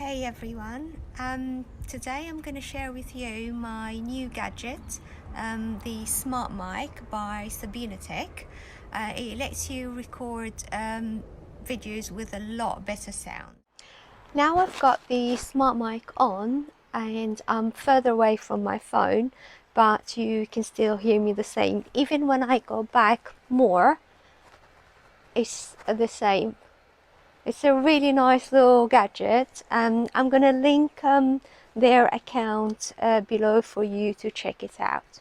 Hey everyone, today I'm going to share with you my new gadget, the Smartmike by Tech. It lets you record videos with a lot better sound. Now I've got the Smartmike on and I'm further away from my phone, but you can still hear me the same. Even when I go back more, it's the same. It's a really nice little gadget, and I'm gonna link their account below for you to check it out.